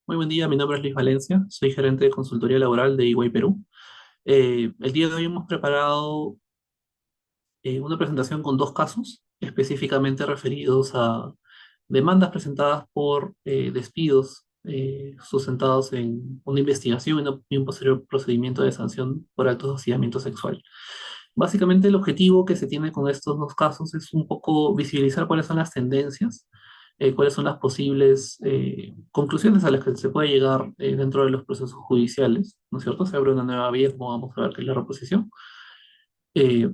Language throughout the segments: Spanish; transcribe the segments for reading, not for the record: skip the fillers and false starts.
Muy buen día, mi nombre es Luis Valencia, soy gerente de consultoría laboral de EY Perú. El día de hoy hemos preparado una presentación con dos casos específicamente referidos a demandas presentadas por despidos sustentados en una investigación y un posterior procedimiento de sanción por actos de hostigamiento sexual. Básicamente el objetivo que se tiene con estos dos casos es un poco visibilizar cuáles son las tendencias, cuáles son las posibles conclusiones a las que se puede llegar dentro de los procesos judiciales, ¿no es cierto? Se abre una nueva vía, como vamos a ver que es la reposición. Eh,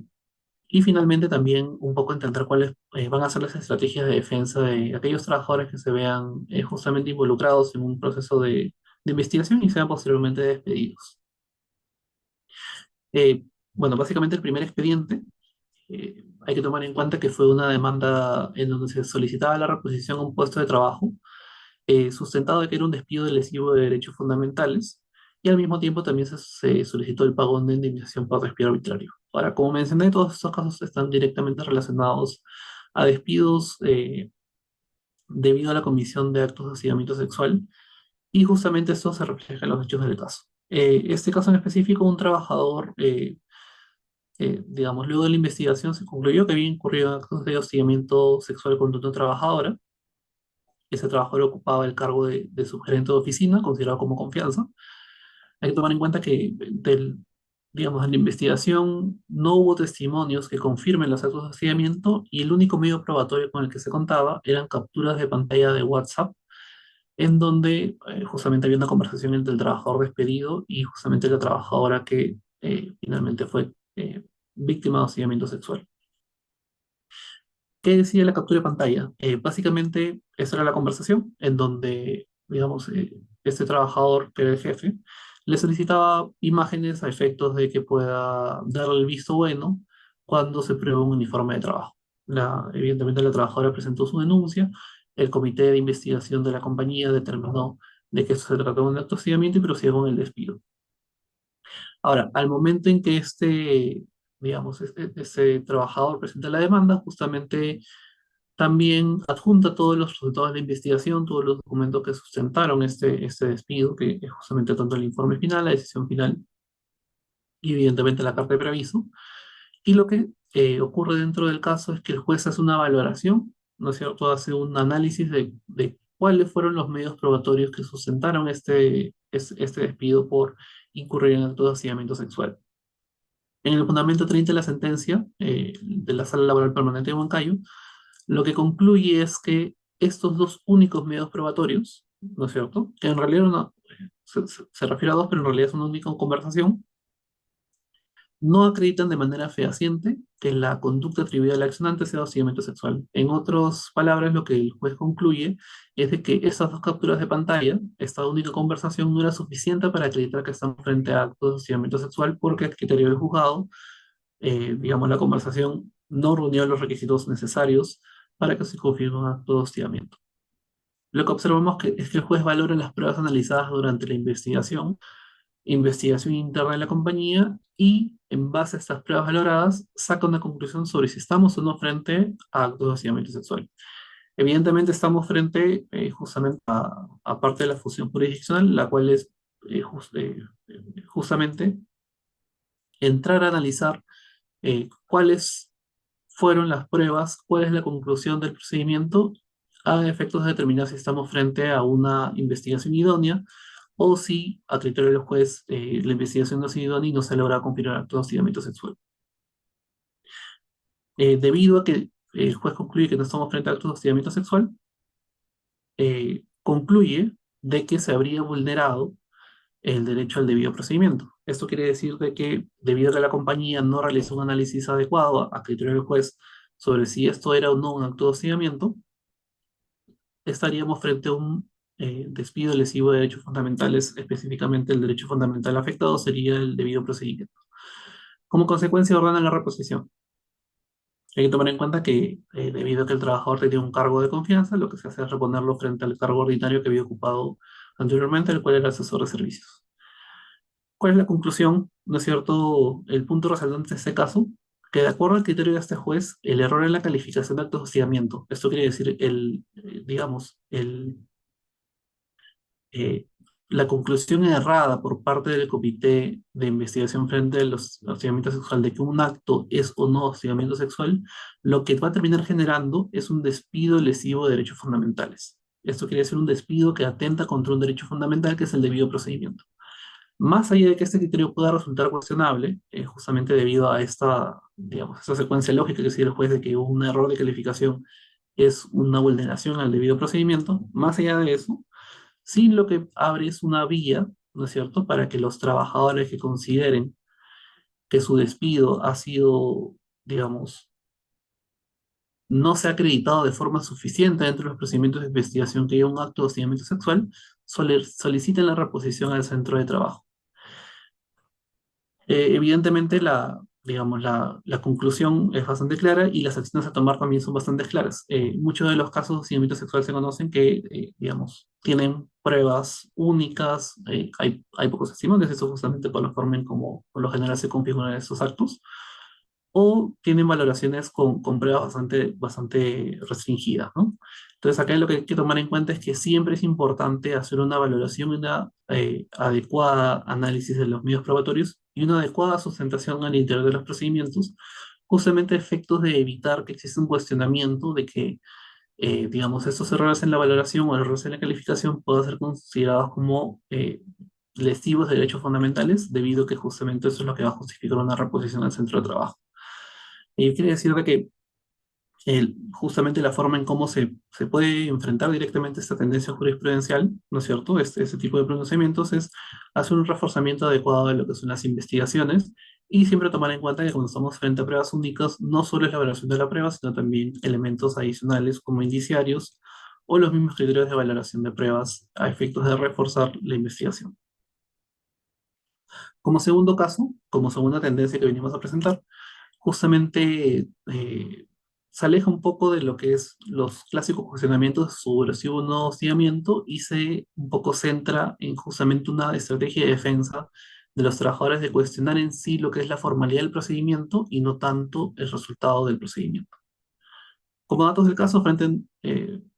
y finalmente también un poco entender cuáles van a ser las estrategias de defensa de aquellos trabajadores que se vean justamente involucrados en un proceso de investigación y sean posteriormente despedidos. Eh, bueno, básicamente el primer expediente hay que tomar en cuenta que fue una demanda en donde se solicitaba la reposición a un puesto de trabajo, sustentado de que era un despido lesivo de derechos fundamentales, y al mismo tiempo también se solicitó el pago de una indemnización por despido arbitrario. Ahora, como mencioné, todos estos casos están directamente relacionados a despidos debido a la comisión de actos de hostigamiento sexual, y justamente esto se refleja en los hechos del caso. Este caso en específico, un trabajador digamos, luego de la investigación se concluyó que había incurrido en actos de hostigamiento sexual contra una trabajadora. Ese trabajador ocupaba el cargo de subgerente de oficina, considerado como confianza. Hay que tomar en cuenta que digamos, en la investigación no hubo testimonios que confirmen los actos de hostigamiento y el único medio probatorio con el que se contaba eran capturas de pantalla de WhatsApp, en donde justamente había una conversación entre el trabajador despedido y justamente la trabajadora que finalmente fue víctima de hostigamiento sexual. ¿Qué decía la captura de pantalla? Básicamente, esa era la conversación en donde, digamos, este trabajador, que era el jefe, le solicitaba imágenes a efectos de que pueda darle el visto bueno cuando se prueba un uniforme de trabajo. Evidentemente, la trabajadora presentó su denuncia, el comité de investigación de la compañía determinó de que eso se trataba de un acto de hostigamiento y procedió con el despido. Ahora, al momento en que digamos, este trabajador presenta la demanda, justamente también adjunta todos los resultados de la investigación, todos los documentos que sustentaron este despido, que es justamente tanto el informe final, la decisión final y evidentemente la carta de preaviso. Y lo que ocurre dentro del caso es que el juez hace una valoración, ¿no es cierto? Hace un análisis de cuáles fueron los medios probatorios que sustentaron este despido por incurrir en actos de hostigamiento sexual. En el fundamento 30 de la sentencia de la Sala Laboral Permanente de Huancayo, lo que concluye es que estos dos únicos medios probatorios, ¿no es cierto? Que en realidad se refiere a dos, pero en realidad es una única conversación, no acreditan de manera fehaciente que la conducta atribuida al accionante sea hostigamiento sexual. En otras palabras, lo que el juez concluye es de que estas dos capturas de pantalla, esta única conversación, no era suficiente para acreditar que están frente a actos de hostigamiento sexual porque a criterio del juzgado, digamos, la conversación no reunió los requisitos necesarios para que se confirme un acto de hostigamiento. Lo que observamos es que el juez valora las pruebas analizadas durante la investigación interna de la compañía y en base a estas pruebas valoradas saca una conclusión sobre si estamos o no frente a actos de hostigamiento sexual. Evidentemente estamos frente justamente a parte de la función jurisdiccional, la cual es justamente entrar a analizar cuáles fueron las pruebas, cuál es la conclusión del procedimiento a efectos de determinar si estamos frente a una investigación idónea o si, a criterio del juez, la investigación no ha sido idónea y no se logra confirmar acto de hostigamiento sexual. Debido a que el juez concluye que no estamos frente a actos de hostigamiento sexual, concluye de que se habría vulnerado el derecho al debido procedimiento. Esto quiere decir de que debido a que la compañía no realizó un análisis adecuado a criterio del juez sobre si esto era o no un acto de hostigamiento, estaríamos frente a un despido lesivo de derechos fundamentales, específicamente el derecho fundamental afectado sería el debido procedimiento. Como consecuencia, ordena la reposición. Hay que tomar en cuenta que debido a que el trabajador tenía un cargo de confianza, lo que se hace es reponerlo frente al cargo ordinario que había ocupado anteriormente, el cual era asesor de servicios. ¿Cuál es la conclusión? ¿No es cierto? El punto resaltante de este caso, que de acuerdo al criterio de este juez, el error en la calificación de actos de hostigamiento, esto quiere decir digamos, eh, la conclusión errada por parte del comité de investigación frente a los hostigamientos sexual de que un acto es o no hostigamiento sexual, lo que va a terminar generando es un despido lesivo de derechos fundamentales. Esto quiere decir un despido que atenta contra un derecho fundamental que es el debido procedimiento. Más allá de que este criterio pueda resultar cuestionable, justamente debido a esta, digamos, esta secuencia lógica que sigue el juez de que un error de calificación es una vulneración al debido procedimiento, más allá de eso, sí lo que abre es una vía, ¿no es cierto?, para que los trabajadores que consideren que su despido ha sido, digamos, no se ha acreditado de forma suficiente dentro de los procedimientos de investigación que haya un acto de hostigamiento sexual, soliciten la reposición al centro de trabajo. Evidentemente, digamos, la conclusión es bastante clara y las acciones a tomar también son bastante claras. Muchos de los casos de hostigamiento sexual se conocen que, digamos, tienen pruebas únicas, hay pocos testimonios, eso justamente por la forma en cómo por lo general se configuran esos actos, o tienen valoraciones con pruebas bastante restringidas, ¿no? Entonces, acá lo que hay que tomar en cuenta es que siempre es importante hacer una valoración y una adecuada análisis de los medios probatorios y una adecuada sustentación al interior de los procedimientos, justamente a efectos de evitar que exista un cuestionamiento de que, digamos, estos errores en la valoración o errores en la calificación puedan ser considerados como lesivos de derechos fundamentales, debido a que justamente eso es lo que va a justificar una reposición al centro de trabajo. Y quiere decir de que justamente la forma en cómo se puede enfrentar directamente esta tendencia jurisprudencial, ¿no es cierto? Este tipo de pronunciamientos es hacer un reforzamiento adecuado de lo que son las investigaciones y siempre tomar en cuenta que cuando estamos frente a pruebas únicas, no solo es la valoración de la prueba, sino también elementos adicionales como indiciarios o los mismos criterios de valoración de pruebas a efectos de reforzar la investigación. Como segundo caso, como segunda tendencia que venimos a presentar, justamente se aleja un poco de lo que es los clásicos cuestionamientos sobre si hubo o no hostigamiento y se un poco centra en justamente una estrategia de defensa de los trabajadores de cuestionar en sí lo que es la formalidad del procedimiento y no tanto el resultado del procedimiento. Como datos del caso,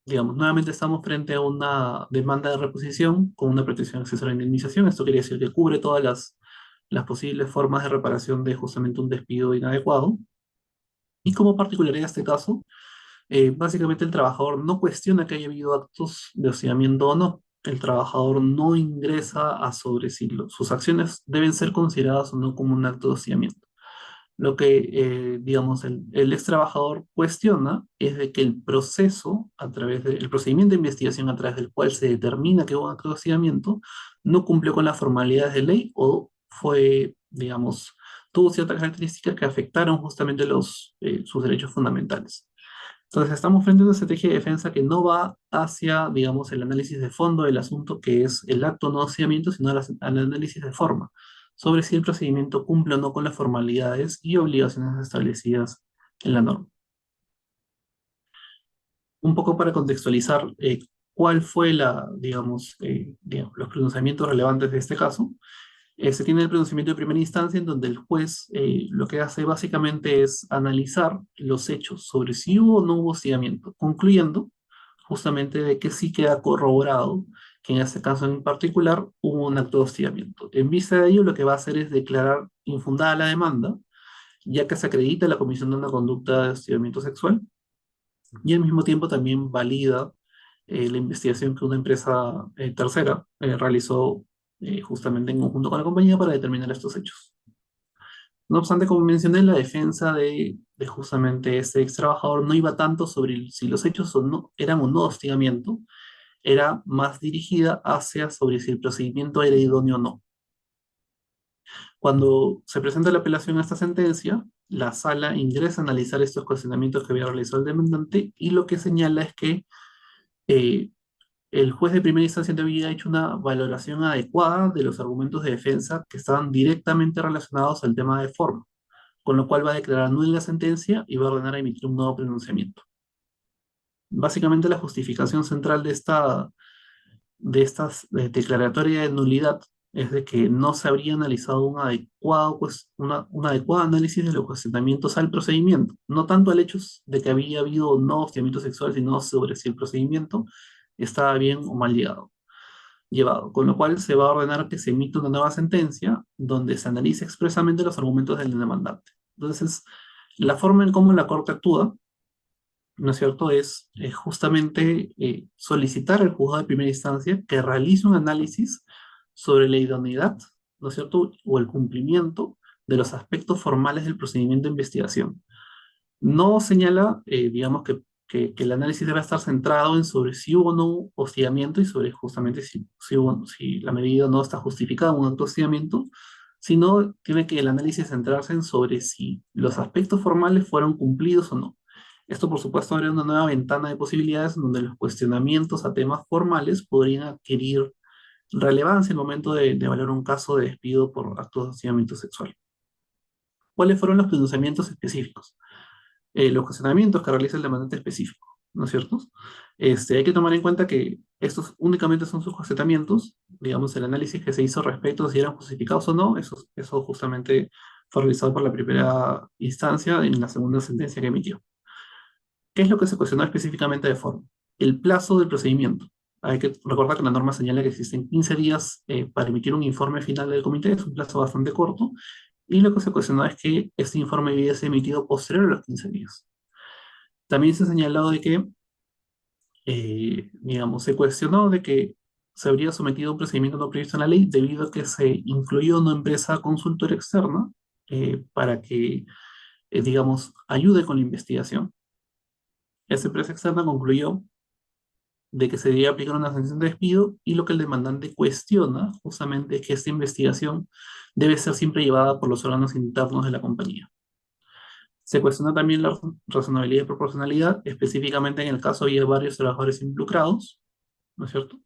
digamos, nuevamente estamos frente a una demanda de reposición con una protección accesoria de indemnización. Esto quiere decir que cubre todas las posibles formas de reparación de justamente un despido inadecuado. Y como particularidad de este caso, básicamente el trabajador no cuestiona que haya habido actos de hostigamiento o no. El trabajador no ingresa a sobre si sus acciones deben ser consideradas o no como un acto de hostigamiento. Lo que, digamos, el ex trabajador cuestiona es de que el proceso, el procedimiento de investigación a través del cual se determina que hubo un acto de hostigamiento, no cumplió con las formalidades de ley o fue, digamos, tuvo ciertas características que afectaron justamente sus derechos fundamentales. Entonces, estamos frente a una estrategia de defensa que no va hacia, digamos, el análisis de fondo del asunto, que es el acto no hostigamiento, sino al análisis de forma, sobre si el procedimiento cumple o no con las formalidades y obligaciones establecidas en la norma. Un poco para contextualizar cuál fue digamos, los pronunciamientos relevantes de este caso. Se tiene el pronunciamiento de primera instancia en donde el juez lo que hace básicamente es analizar los hechos sobre si hubo o no hubo hostigamiento, concluyendo justamente de que sí queda corroborado que en este caso en particular hubo un acto de hostigamiento. En vista de ello, lo que va a hacer es declarar infundada la demanda, ya que se acredita la comisión de una conducta de hostigamiento sexual y al mismo tiempo también valida la investigación que una empresa tercera realizó justamente en conjunto con la compañía para determinar estos hechos. No obstante, como mencioné, la defensa de justamente este ex trabajador no iba tanto sobre si los hechos eran o no hostigamiento, era más dirigida hacia sobre si el procedimiento era idóneo o no. Cuando se presenta la apelación a esta sentencia, la sala ingresa a analizar estos cuestionamientos que había realizado el demandante y lo que señala es que eh, el juez de primera instancia había hecho una valoración adecuada de los argumentos de defensa que estaban directamente relacionados al tema de forma, con lo cual va a declarar nula la sentencia y va a ordenar a emitir un nuevo pronunciamiento. Básicamente la justificación central de estas declaratoria de nulidad es de que no se habría analizado un adecuado análisis de los cuestionamientos al procedimiento, no tanto al hecho de que había habido no hostigamiento sexual, sino sobre si el procedimiento estaba bien o mal llegado. llevado, con lo cual se va a ordenar que se emita una nueva sentencia donde se analice expresamente los argumentos del demandante. Entonces, la forma en cómo la Corte actúa, ¿no es cierto?, es justamente solicitar al juzgado de primera instancia que realice un análisis sobre la idoneidad, ¿no es cierto?, o el cumplimiento de los aspectos formales del procedimiento de investigación. No señala, digamos, que el análisis debe estar centrado en sobre si hubo o no hostigamiento y sobre justamente si la medida no está justificada en un acto de hostigamiento, sino tiene que el análisis centrarse en sobre si los aspectos formales fueron cumplidos o no. Esto, por supuesto, abre una nueva ventana de posibilidades en donde los cuestionamientos a temas formales podrían adquirir relevancia en el momento de evaluar un caso de despido por actos de hostigamiento sexual. ¿Cuáles fueron los pronunciamientos específicos? Los cuestionamientos que realiza el demandante específico, ¿no es cierto? Hay que tomar en cuenta que estos únicamente son sus cuestionamientos, digamos, el análisis que se hizo respecto a si eran justificados o no, eso justamente fue realizado por la primera instancia en la segunda sentencia que emitió. ¿Qué es lo que se cuestionó específicamente de forma? El plazo del procedimiento. Hay que recordar que la norma señala que existen 15 días para emitir un informe final del comité, es un plazo bastante corto, y lo que se cuestionó es que este informe hubiese emitido posterior a los 15 días. También se ha señalado de que, digamos, se cuestionó de que se habría sometido a un procedimiento no previsto en la ley debido a que se incluyó una empresa consultora externa para que, digamos, ayude con la investigación. Esa empresa externa concluyó de que se debía aplicar una sanción de despido y lo que el demandante cuestiona justamente es que esta investigación debe ser siempre llevada por los órganos internos de la compañía. Se cuestiona también la razonabilidad y proporcionalidad, específicamente en el caso había varios trabajadores involucrados, ¿no es cierto?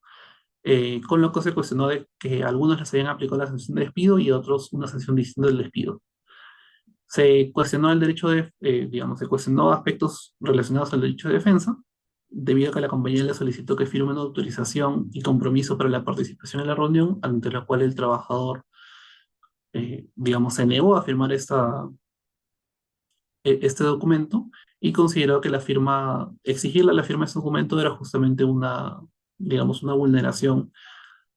Con lo que se cuestionó de que a algunos les habían aplicado la sanción de despido y a otros una sanción distinta del despido. Se cuestionó el derecho de, digamos, se cuestionó aspectos relacionados al derecho de defensa, debido a que la compañía le solicitó que firme una autorización y compromiso para la participación en la reunión, ante la cual el trabajador, digamos, se negó a firmar este documento y consideró que exigirle la firma de este documento era justamente una, digamos, una vulneración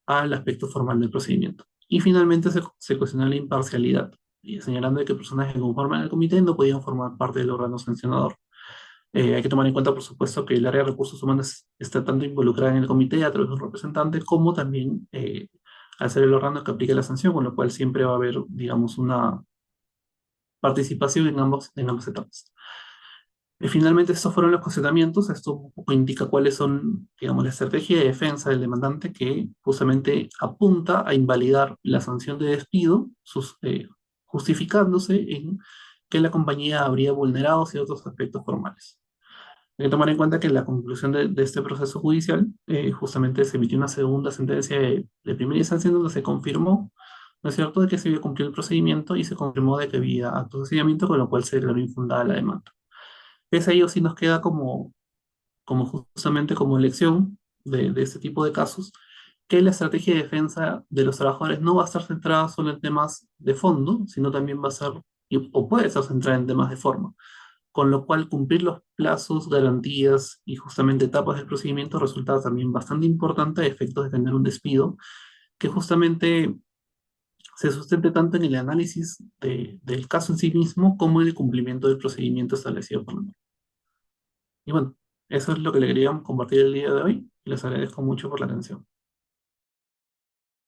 al aspecto formal del procedimiento. Y finalmente se cuestionó la imparcialidad, y señalando de que personas que conforman el comité no podían formar parte del órgano sancionador. Hay que tomar en cuenta, por supuesto, que el área de recursos humanos está tanto involucrada en el comité a través de un representante, como también al ser el órgano que aplica la sanción, con lo cual siempre va a haber, digamos, una participación en ambas etapas. Finalmente, estos fueron los cuestionamientos. Esto un poco indica cuáles son, digamos, la estrategia de defensa del demandante que justamente apunta a invalidar la sanción de despido, justificándose en que la compañía habría vulnerado ciertos aspectos formales. Hay que tomar en cuenta que en la conclusión de este proceso judicial, justamente se emitió una segunda sentencia de primera instancia en donde se confirmó, ¿no es cierto?, de que se había cumplido el procedimiento y se confirmó de que había actos de seguimiento, con lo cual se declaró infundada la demanda. Pese a ello, sí nos queda como justamente como lección de este tipo de casos, que la estrategia de defensa de los trabajadores no va a estar centrada solo en temas de fondo, sino también va a ser, o puede estar centrada en temas de forma, con lo cual cumplir los plazos, garantías y justamente etapas del procedimiento resulta también bastante importante a efectos de tener un despido que justamente se sustente tanto en el análisis del caso en sí mismo como en el cumplimiento del procedimiento establecido por la norma. Y bueno, eso es lo que le queríamos compartir el día de hoy y les agradezco mucho por la atención.